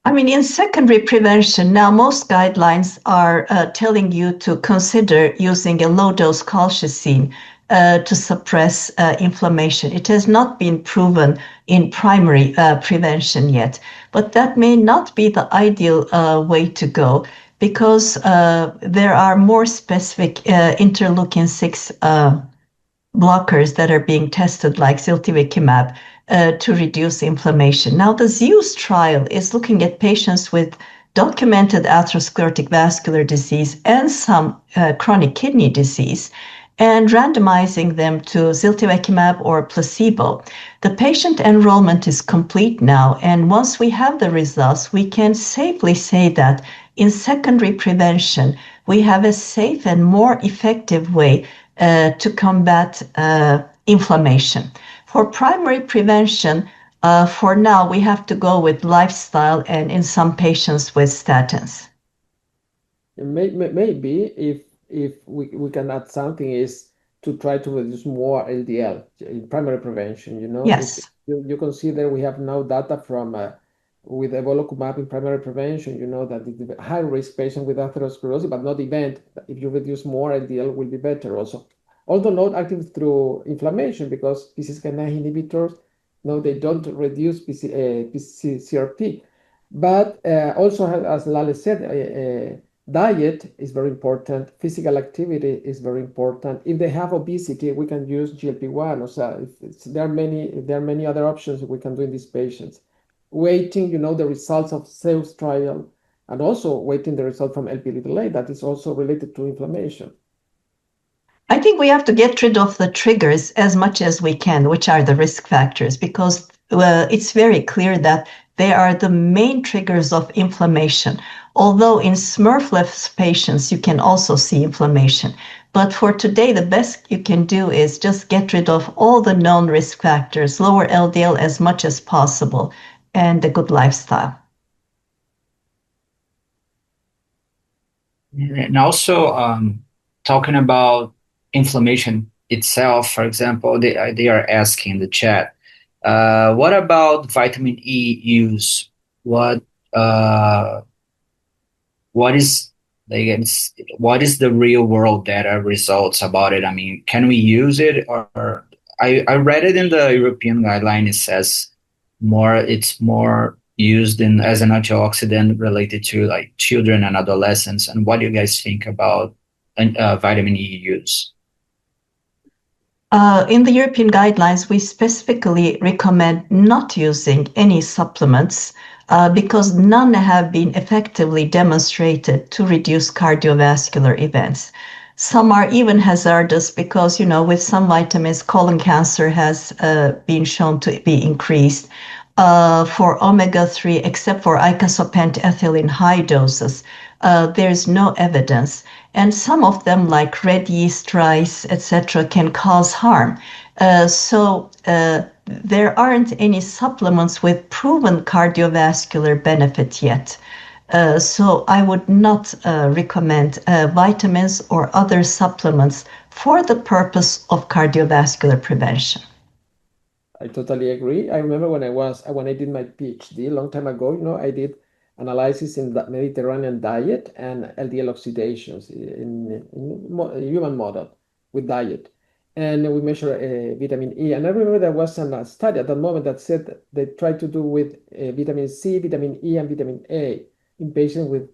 I mean, in secondary prevention, now most guidelines are telling you to consider using a low-dose colchicine to suppress inflammation. It has not been proven in primary prevention yet, but that may not be the ideal way to go because there are more specific interleukin-6 blockers that are being tested, like ziltivekimab, to reduce inflammation. Now, the ZEUS trial is looking at patients with documented atherosclerotic vascular disease and some chronic kidney disease, and randomizing them to ziltivekimab or placebo. The patient enrollment is complete now, and once we have the results, we can safely say that in secondary prevention, we have a safe and more effective way to combat inflammation. For primary prevention, for now, we have to go with lifestyle and in some patients with statins. Maybe if we can add something is to try to reduce more LDL in primary prevention, you know. Yes. If you consider we have now data from with evolocumab in primary prevention, you know that the high risk patient with atherosclerosis, but not event, if you reduce more LDL will be better also. Although not active through inflammation because PCSK9 inhibitors, no, they don't reduce CRP. But also, as Lale said, diet is very important. Physical activity is very important. If they have obesity, we can use GLP-1. So there are many other options we can do in these patients. Waiting, you know, the results of ZEUS trial, and also waiting the result from Lp(a) that is also related to inflammation. I think we have to get rid of the triggers as much as we can, which are the risk factors, because it's very clear that they are the main triggers of inflammation. Although in Smurf-less patients, you can also see inflammation. But for today, the best you can do is just get rid of all the known risk factors, lower LDL as much as possible, and a good lifestyle. And also, talking about inflammation itself, for example, they are asking in the chat, what about vitamin E use? What is the real world data results about it? I mean, can we use it? Or I read it in the European guideline. It says it's more used as an antioxidant related to like children and adolescents. And what do you guys think about vitamin E use? In the European guidelines, we specifically recommend not using any supplements because none have been effectively demonstrated to reduce cardiovascular events. Some are even hazardous because, you know, with some vitamins, colon cancer has been shown to be increased. For omega-3, except for icosapent in high doses, there's no evidence. And some of them, like red yeast rice, etc., can cause harm. So there aren't any supplements with proven cardiovascular benefit yet. So I would not recommend vitamins or other supplements for the purpose of cardiovascular prevention. I totally agree. I remember when I did my PhD a long time ago, you know, I did analysis in the Mediterranean diet and LDL oxidations in human model with diet. And we measure vitamin E. And I remember there was a study at that moment that said they tried to do with vitamin C, vitamin E, and vitamin A in patients with,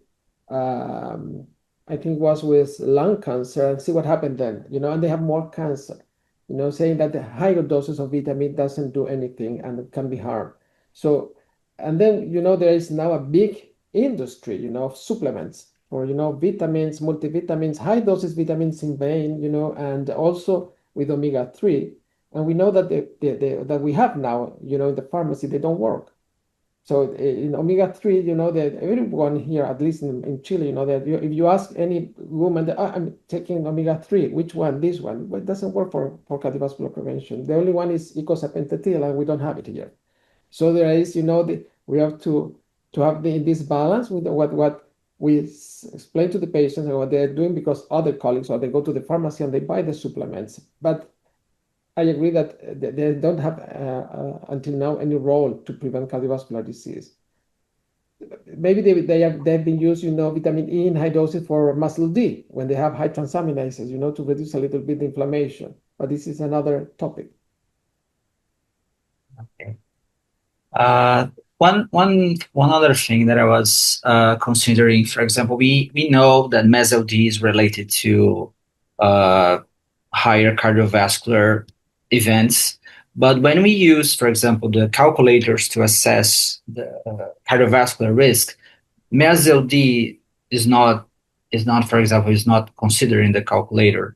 I think was with lung cancer and see what happened then, you know, and they have more cancer. You know, saying that the higher doses of vitamin doesn't do anything and it can be harm. So, and then, you know, there is now a big industry, you know, of supplements for, you know, vitamins, multivitamins, high doses vitamins in vein, you know, and also with omega-3. And we know that that we have now, you know, in the pharmacy, they don't work. So in omega-3, that everyone here, at least in Chile, that if you ask any woman that I'm taking omega-3, which one? This one. Well, it doesn't work for cardiovascular prevention. The only one is icosapentaethil, and we don't have it here. So there is, we have to have this balance with what we explain to the patients and what they're doing, because other colleagues, or they go to the pharmacy and they buy the supplements. But I agree that they don't have until now any role to prevent cardiovascular disease. Maybe they've been used, vitamin E in high doses for muscle D when they have high transaminases, to reduce a little bit the inflammation. But this is another topic. Okay. One other thing that I was considering, for example, we know that meso D is related to higher cardiovascular events. But when we use, for example, the calculators to assess the cardiovascular risk, meso D is not, for example, is not considered in the calculator.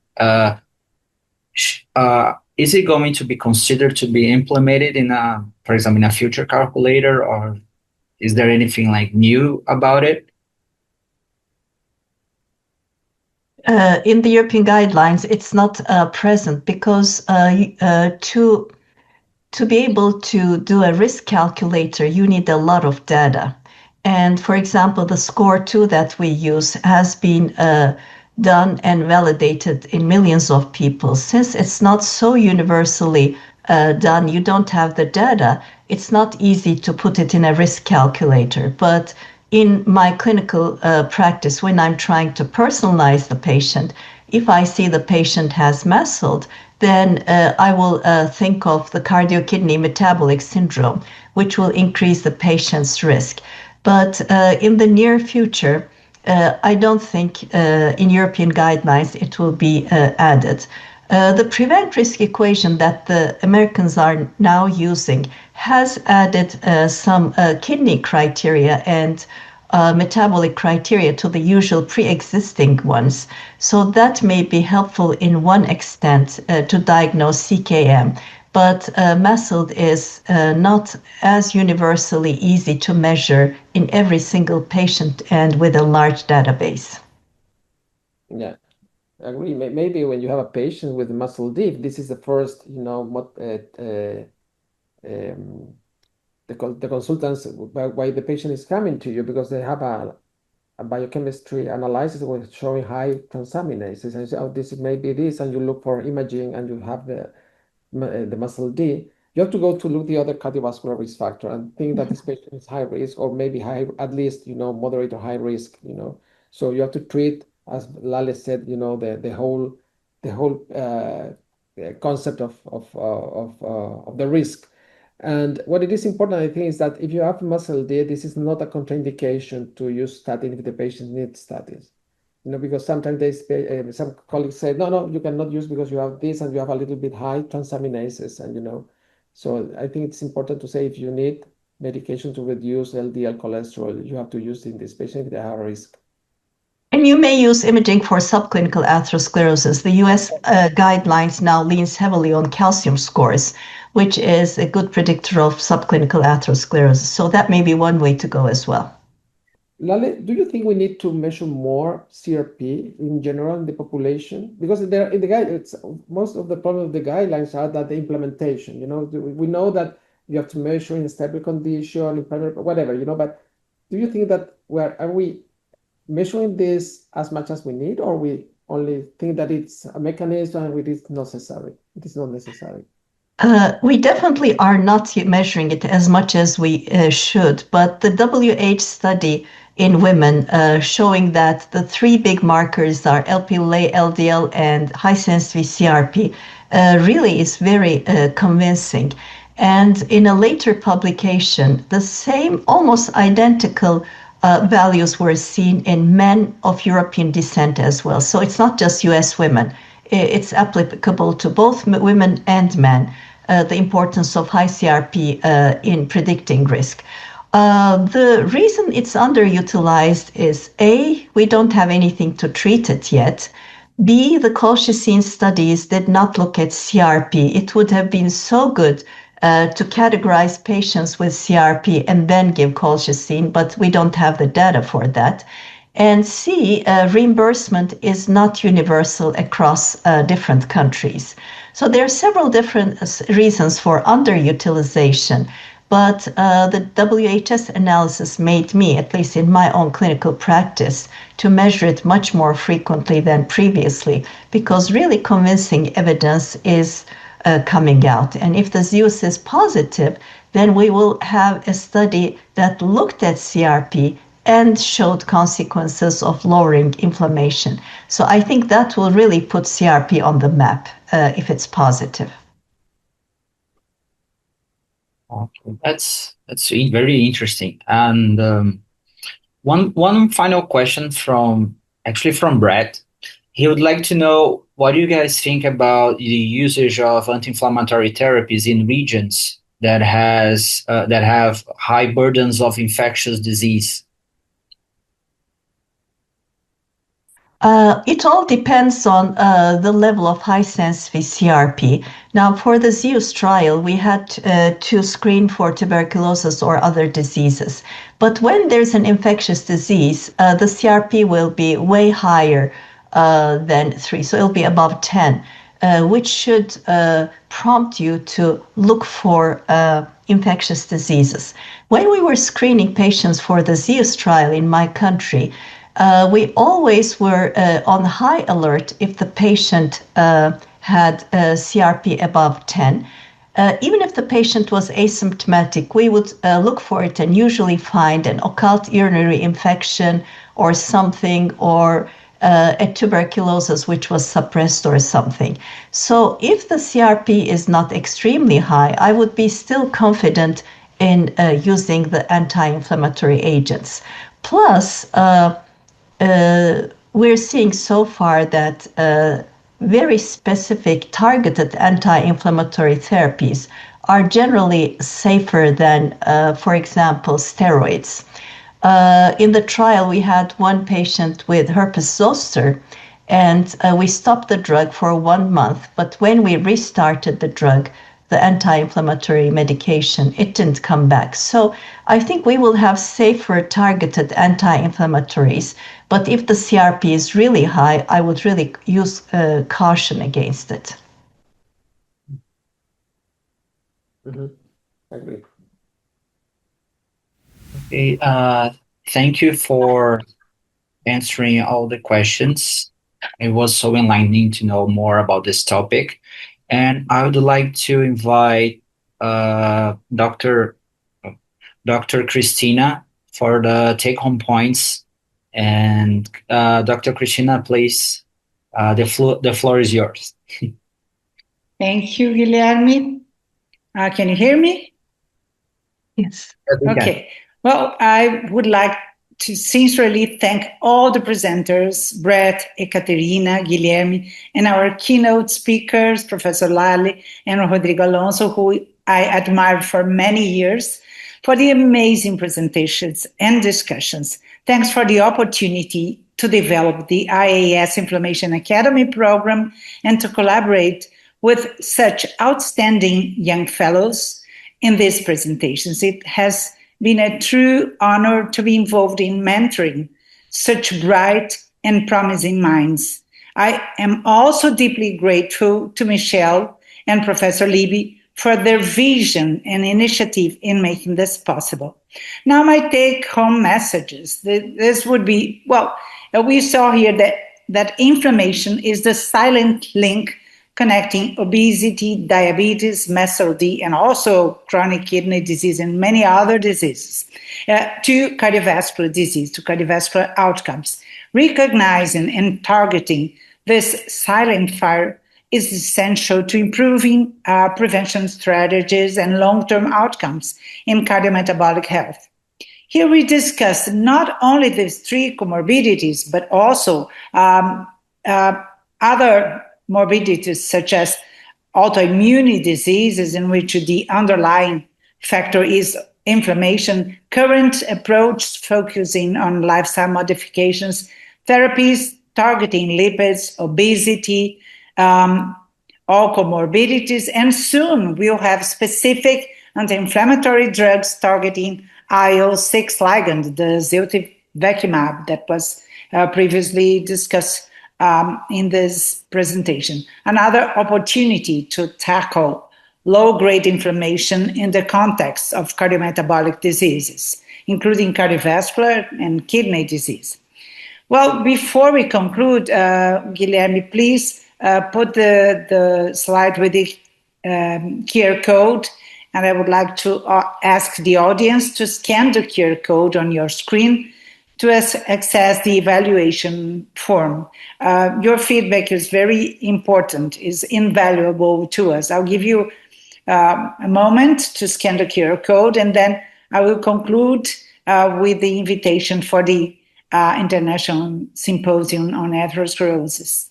Is it going to be considered to be implemented for example, in a future calculator, or is there anything like new about it? In the European guidelines, it's not present because to be able to do a risk calculator, you need a lot of data. And for example, the SCORE2 that we use has been done and validated in millions of people. Since it's not so universally done, you don't have the data, it's not easy to put it in a risk calculator. But in my clinical practice, when I'm trying to personalize the patient, if I see the patient has MASLD, then I will think of the cardio-kidney-metabolic syndrome, which will increase the patient's risk. But in the near future, I don't think in European guidelines it will be added. The prevent risk equation that the Americans are now using has added some kidney criteria and metabolic criteria to the usual pre-existing ones. So that may be helpful in one extent to diagnose CKM. But MASLD is not as universally easy to measure in every single patient and with a large database. Yeah, I agree. Maybe when you have a patient with muscle D, this is the first, the consultants, why the patient is coming to you, because they have a biochemistry analysis with showing high transaminases, and you say, oh, this may be this, and you look for imaging and you have the muscle D. You have to go to look the other cardiovascular risk factor and think that this patient is high risk, or maybe high, at least, moderate or high risk, So you have to treat, as Lale said, the whole concept of the risk. And what it is important, I think, is that if you have muscle D, this is not a contraindication to use statin if the patient needs statins. Because sometimes some colleagues say, no, you cannot use because you have this and you have a little bit high transaminases, and So I think it's important to say if you need medication to reduce LDL cholesterol, you have to use in this patient if they have a risk. And you may use imaging for subclinical atherosclerosis. The US guidelines now leans heavily on calcium scores, which is a good predictor of subclinical atherosclerosis. So that may be one way to go as well. Lale, do you think we need to measure more CRP in general in the population? Because in the guide, most of the problem of the guidelines are that the implementation. We know that you have to measure in stable condition, whatever. But do you think that are we measuring this as much as we need, or we only think that it's a mechanism and it is necessary? It is not necessary. We definitely are not measuring it as much as we should, but the WH study in women showing that the three big markers are Lp(a), LDL, and high-sensitivity CRP really is very convincing. And in a later publication, the same, almost identical values were seen in men of European descent as well. So it's not just US women. It's applicable to both women and men, the importance of high CRP in predicting risk. The reason it's underutilized is A, we don't have anything to treat it yet. B, the colchicine studies did not look at CRP. It would have been so good to categorize patients with CRP and then give colchicine, but we don't have the data for that. And C, reimbursement is not universal across different countries. So there are several different reasons for underutilization. But the WHS analysis made me, at least in my own clinical practice, to measure it much more frequently than previously, because really convincing evidence is coming out. And if the ZEUS is positive, then we will have a study that looked at CRP and showed consequences of lowering inflammation. So I think that will really put CRP on the map if it's positive. Okay, that's very interesting. And one final question from Brett. He would like to know, what do you guys think about the usage of anti-inflammatory therapies in regions that have high burdens of infectious disease? It all depends on the level of high sensitivity CRP. Now, for the ZEUS trial, we had to screen for tuberculosis or other diseases. But when there's an infectious disease, the CRP will be way higher than 3, so it'll be above 10, which should prompt you to look for infectious diseases. When we were screening patients for the ZEUS trial in my country, we always were on high alert if the patient had CRP above 10. Even if the patient was asymptomatic, we would look for it and usually find an occult urinary infection or something, or a tuberculosis which was suppressed or something. So if the CRP is not extremely high, I would be still confident in using the anti-inflammatory agents. Plus, we're seeing so far that very specific targeted anti-inflammatory therapies are generally safer than, for example, steroids. In the trial, we had one patient with herpes zoster, and we stopped the drug for 1 month. But when we restarted the drug, the anti-inflammatory medication, it didn't come back. So I think we will have safer targeted anti-inflammatories. But if the CRP is really high, I would really use caution against it. Mm-hmm. I agree. Okay, thank you for answering all the questions. It was so enlightening to know more about this topic. And I would like to invite Dr. Christina for the take-home points. And Dr. Christina, please, the floor is yours. Thank you, Guilherme. Can you hear me? Yes. Okay. Well, I would like to sincerely thank all the presenters, Brett, Ekaterina, Guilherme, and our keynote speakers, Professor Lale and Rodrigo Alonso, who I admired for many years, for the amazing presentations and discussions. Thanks for the opportunity to develop the IAS Inflammation Academy program and to collaborate with such outstanding young fellows in these presentations. It has been a true honor to be involved in mentoring such bright and promising minds. I am also deeply grateful to Michelle and Professor Libby for their vision and initiative in making this possible. Now, my take-home messages. This would be, well, we saw here that inflammation is the silent link connecting obesity, diabetes, MASLD, and also chronic kidney disease and many other diseases, to cardiovascular disease, to cardiovascular outcomes. Recognizing and targeting this silent fire is essential to improving prevention strategies and long-term outcomes in cardiometabolic health. Here we discuss not only these 3 comorbidities, but also other morbidities such as autoimmune diseases in which the underlying factor is inflammation, current approach focusing on lifestyle modifications, therapies targeting lipids, obesity, all comorbidities, and soon we'll have specific anti-inflammatory drugs targeting IL-6 ligand, the ziltivekimab that was previously discussed in this presentation. Another opportunity to tackle low-grade inflammation in the context of cardiometabolic diseases, including cardiovascular and kidney disease. Well, before we conclude, Guilherme, please put the slide with the QR code, and I would like to ask the audience to scan the QR code on your screen to access the evaluation form. Your feedback is very important, is invaluable to us. I'll give you a moment to scan the QR code, and then I will conclude with the invitation for the International Symposium on Atherosclerosis.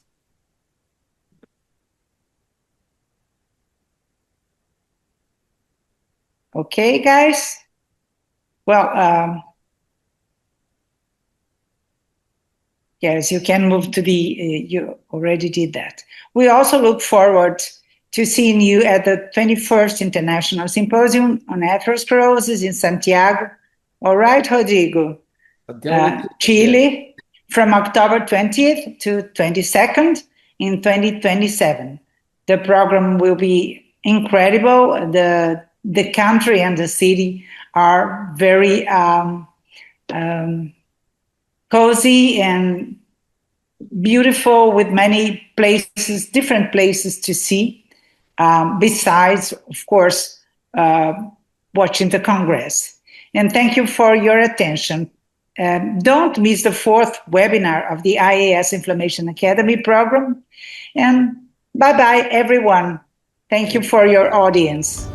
Okay, guys? Well, yes, you can move to you already did that. We also look forward to seeing you at the 21st International Symposium on Atherosclerosis in Santiago. All right, Rodrigo? Chile, from October 20th to 22nd in 2027. The program will be incredible. The country and the city are very cozy and beautiful, with many places, different places to see, besides, of course, watching the Congress. And thank you for your attention. Don't miss the 4th webinar of the IAS Inflammation Academy program. And bye-bye, everyone. Thank you for your audience.